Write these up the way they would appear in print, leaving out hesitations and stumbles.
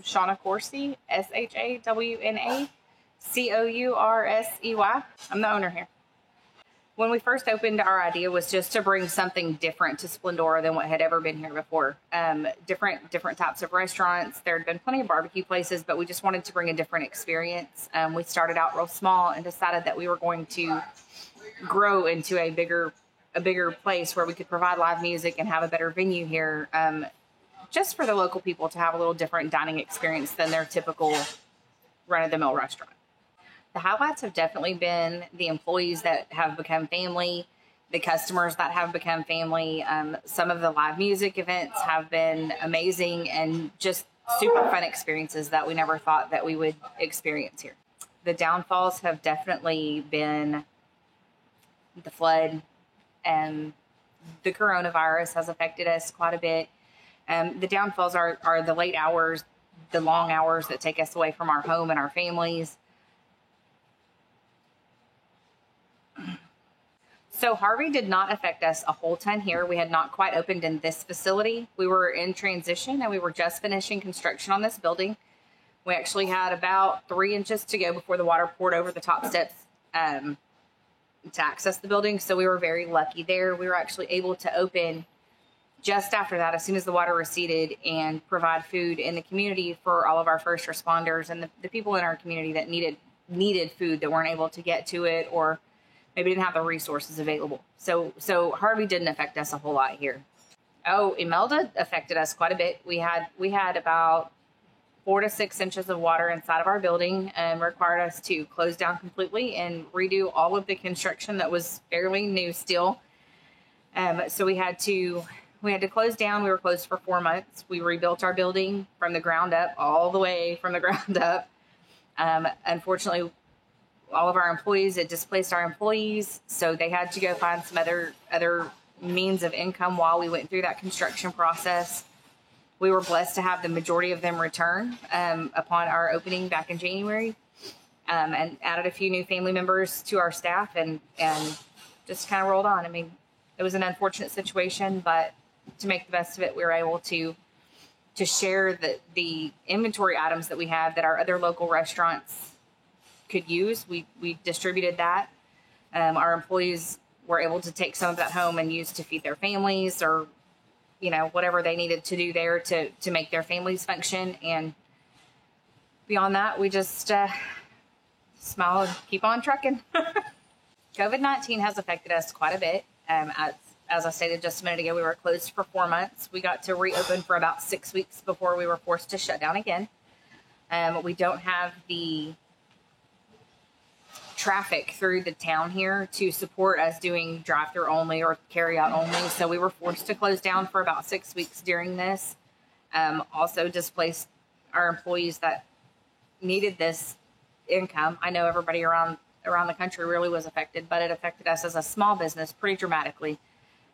Shawna Coursey, SHAWNA Coursey. I'm the owner here. When we first opened, our idea was just to bring something different to Splendora than what had ever been here before. Different types of restaurants. There had been plenty of barbecue places, but we just wanted to bring a different experience. We started out real small and decided that we were going to grow into a bigger place where we could provide live music and have a better venue here, just for the local people to have a little different dining experience than their typical run-of-the-mill restaurant. The highlights have definitely been the employees that have become family, the customers that have become family. Some of the live music events have been amazing and just super fun experiences that we never thought that we would experience here. The downfalls have definitely been the flood, and the coronavirus has affected us quite a bit. The downfalls are the late hours, the long hours that take us away from our home and our families. So Harvey did not affect us a whole ton here. We had not quite opened in this facility. We were in transition and we were just finishing construction on this building. We actually had about 3 inches to go before the water poured over the top steps to access the building. So we were very lucky there. We were actually able to open just after that, as soon as the water receded, and provide food in the community for all of our first responders and the people in our community that needed food that weren't able to get to it, or maybe didn't have the resources available. So Harvey didn't affect us a whole lot here. Oh, Imelda affected us quite a bit. We had about 4 to 6 inches of water inside of our building, and required us to close down completely and redo all of the construction that was fairly new still. So we had to close down. We were closed for 4 months. We rebuilt our building from the ground up, all the way from the ground up. Unfortunately, all of our employees, it displaced our employees, so they had to go find some other means of income while we went through that construction process. We were blessed to have the majority of them return upon our opening back in January, and added a few new family members to our staff, and just kind of rolled on. I mean, it was an unfortunate situation, but to make the best of it, we were able to share the inventory items that we have that our other local restaurants could use. We distributed that. Our employees were able to take some of that home and use to feed their families, or whatever they needed to do there to make their families function. And beyond that, we just smile and keep on trucking. COVID-19 has affected us quite a bit. As I stated just a minute ago, we were closed for 4 months. We got to reopen for about 6 weeks before we were forced to shut down again. We don't have the traffic through the town here to support us doing drive-through only or carry-out only. So we were forced to close down for about 6 weeks during this. Also displaced our employees that needed this income. I know everybody around the country really was affected, but it affected us as a small business pretty dramatically.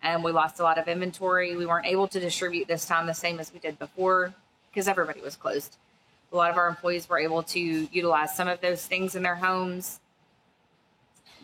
And we lost a lot of inventory. We weren't able to distribute this time the same as we did before because everybody was closed. A lot of our employees were able to utilize some of those things in their homes,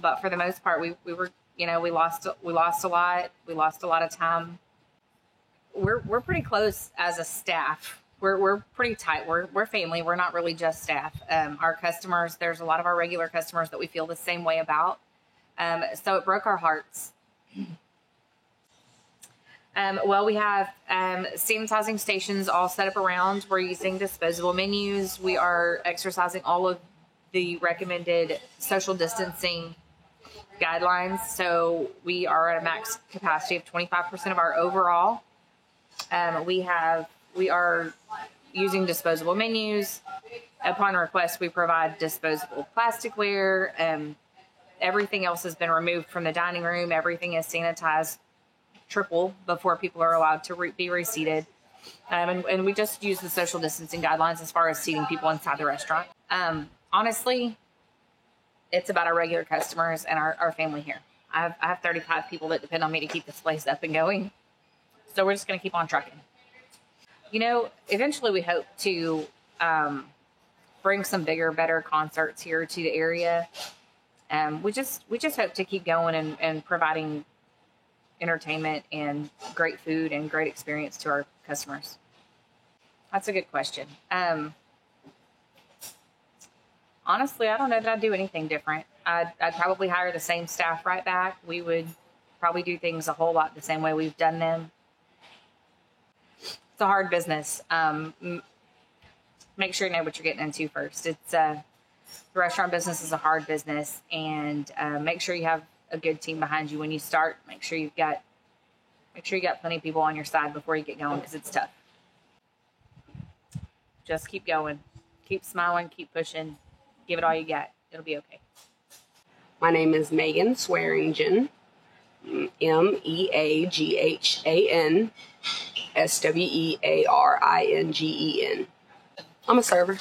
but for the most part, we lost a lot. We lost a lot of time. We're pretty close as a staff. We're pretty tight. We're family. We're not really just staff. Our customers, there's a lot of our regular customers that we feel the same way about. So it broke our hearts. Well, we have sanitizing stations all set up around. We're using disposable menus. We are exercising all of the recommended social distancing guidelines. So we are at a max capacity of 25% of our overall. We are using disposable menus. Upon request, we provide disposable plasticware. Everything else has been removed from the dining room. Everything is sanitized triple before people are allowed to be reseated. And we just use the social distancing guidelines as far as seating people inside the restaurant. Honestly, it's about our regular customers and our family here. I have 35 people that depend on me to keep this place up and going. So we're just going to keep on trucking. Eventually we hope to bring some bigger, better concerts here to the area. We just hope to keep going and providing entertainment and great food and great experience to our customers. That's a good question. Honestly, I don't know that I'd do anything different. I'd probably hire the same staff right back. We would probably do things a whole lot the same way we've done them. It's a hard business. Make sure you know what you're getting into first. It's the restaurant business is a hard business, and make sure you have a good team behind you when you start. Make sure you got plenty of people on your side before you get going, because it's tough. Just keep going, keep smiling, keep pushing, give it all you got. It'll be okay. My name is Megan Swearingen, MEAGHAN SWEARINGEN. I'm a server.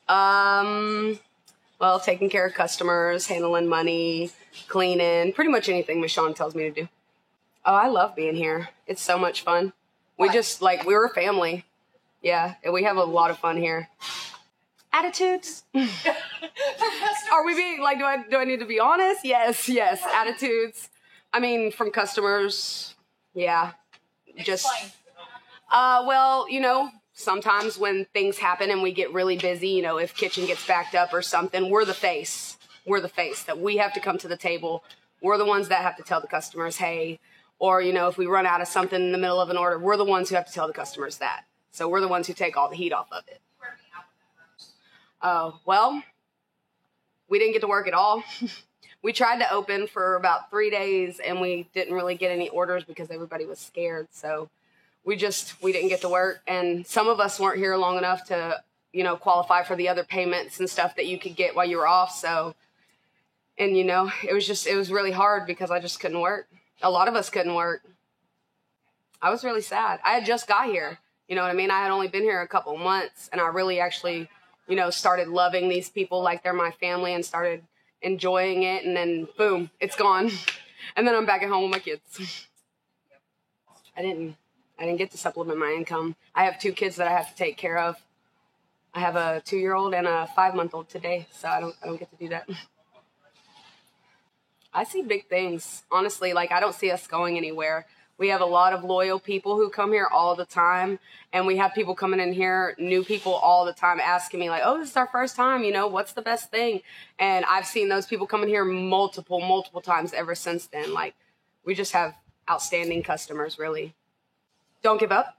Well, taking care of customers, handling money, cleaning, pretty much anything Miss Shawn tells me to do. Oh, I love being here. It's so much fun. We just, we're a family. Yeah, and we have a lot of fun here. Attitudes? Are we being, do I need to be honest? Yes, attitudes. I mean, from customers, yeah. Just, well, sometimes when things happen and we get really busy, if kitchen gets backed up or something, we're the face. We're the face that we have to come to the table. We're the ones that have to tell the customers, hey, or, if we run out of something in the middle of an order, we're the ones who have to tell the customers that. So we're the ones who take all the heat off of it. Oh, well, we didn't get to work at all. We tried to open for about 3 days and we didn't really get any orders because everybody was scared. So we didn't get to work. And some of us weren't here long enough to, qualify for the other payments and stuff that you could get while you were off. So, and it was really hard because I just couldn't work. A lot of us couldn't work. I was really sad. I had just got here. You know what I mean? I had only been here a couple months and I really actually, started loving these people like they're my family and started enjoying it. And then boom, it's gone. And then I'm back at home with my kids. I didn't get to supplement my income. I have 2 kids that I have to take care of. I have a 2-year-old and a 5-month-old today. So I don't get to do that. I see big things. Honestly, I don't see us going anywhere. We have a lot of loyal people who come here all the time. And we have people coming in here, new people all the time, asking me oh, this is our first time, what's the best thing? And I've seen those people come in here multiple times ever since then. We just have outstanding customers, really. Don't give up.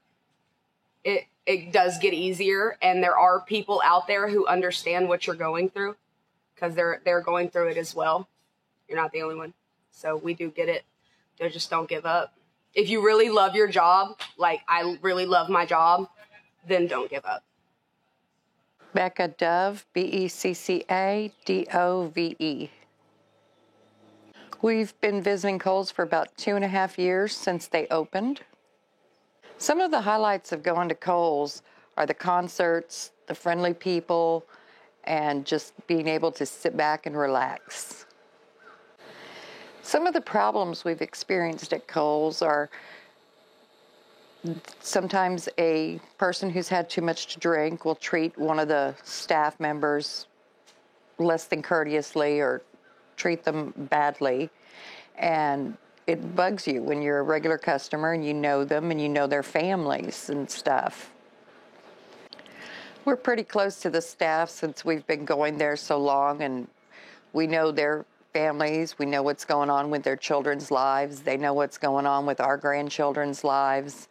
It does get easier. And there are people out there who understand what you're going through because they're going through it as well. You're not the only one. So we do get it. Just don't give up. If you really love your job, I really love my job, then don't give up. Becca Dove, BECCADOVE. We've been visiting Kohl's for about 2.5 years since they opened. Some of the highlights of going to Kohl's are the concerts, the friendly people, and just being able to sit back and relax. Some of the problems we've experienced at Kohl's are sometimes a person who's had too much to drink will treat one of the staff members less than courteously or treat them badly. And it bugs you when you're a regular customer and you know them and you know their families and stuff. We're pretty close to the staff since we've been going there so long, and we know their families. We know what's going on with their children's lives. They know what's going on with our grandchildren's lives.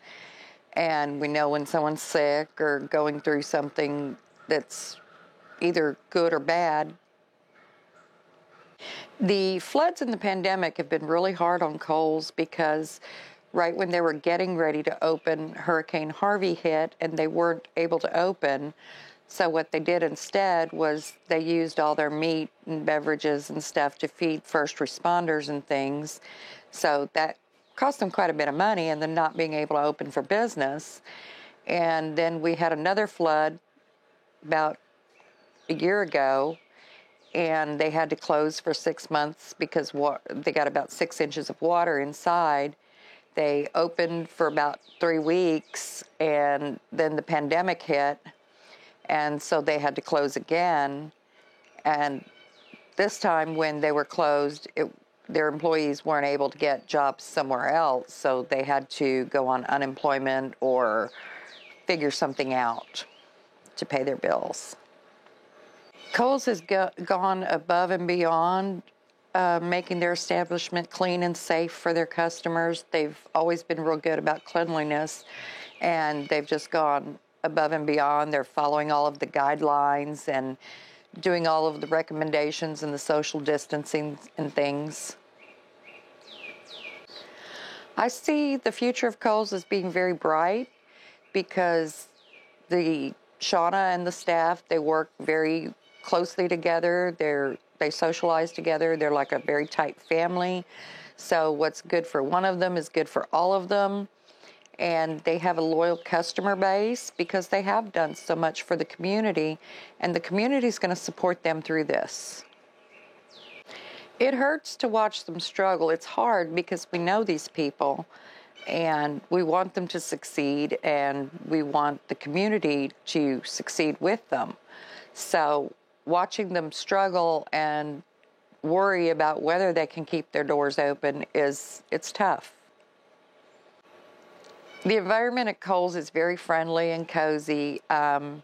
And we know when someone's sick or going through something that's either good or bad. The floods and the pandemic have been really hard on Kohl's because right when they were getting ready to open, Hurricane Harvey hit and they weren't able to open. So what they did instead was they used all their meat and beverages and stuff to feed first responders and things. So that cost them quite a bit of money, and then not being able to open for business. And then we had another flood about a year ago, and they had to close for 6 months because they got about 6 inches of water inside. They opened for about 3 weeks, and then the pandemic hit. And so they had to close again. And this time when they were closed, their employees weren't able to get jobs somewhere else. So they had to go on unemployment or figure something out to pay their bills. Kohl's has gone above and beyond making their establishment clean and safe for their customers. They've always been real good about cleanliness, and they've just gone above and beyond. They're following all of the guidelines and doing all of the recommendations and the social distancing and things. I see the future of Kohl's as being very bright because the Shauna and the staff, they work very closely together. They socialize together. They're like a very tight family. So what's good for one of them is good for all of them. And they have a loyal customer base because they have done so much for the community, and the community is going to support them through this. It hurts to watch them struggle. It's hard because we know these people and we want them to succeed, and we want the community to succeed with them. So watching them struggle and worry about whether they can keep their doors open it's tough. The environment at Kohl's is very friendly and cozy. Down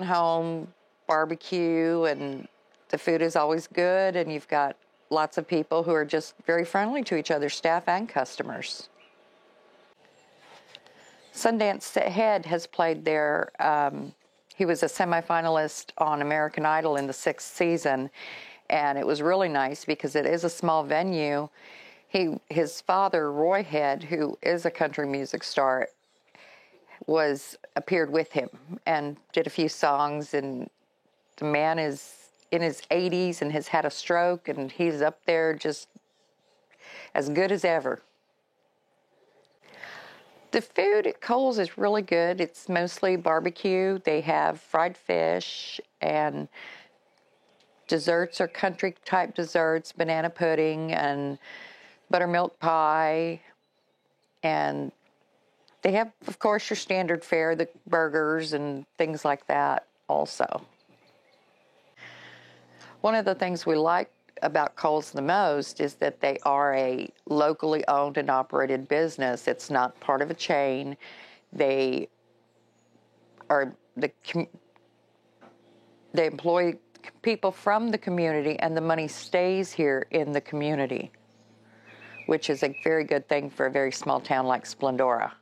home barbecue, and the food is always good, and you've got lots of people who are just very friendly to each other, staff and customers. Sundance Head has played there. He was a semifinalist on American Idol in the 6th season, and it was really nice because it is a small venue. His father, Roy Head, who is a country music star, appeared with him and did a few songs, and the man is in his 80s and has had a stroke, and he's up there just as good as ever. The food at Kohl's is really good. It's mostly barbecue. They have fried fish, and desserts are country-type desserts, banana pudding and buttermilk pie. And they have, of course, your standard fare, the burgers and things like that also. One of the things we like about Kohl's the most is that they are a locally owned and operated business. It's not part of a chain. They employ people from the community, and the money stays here in the community, which is a very good thing for a very small town like Splendora.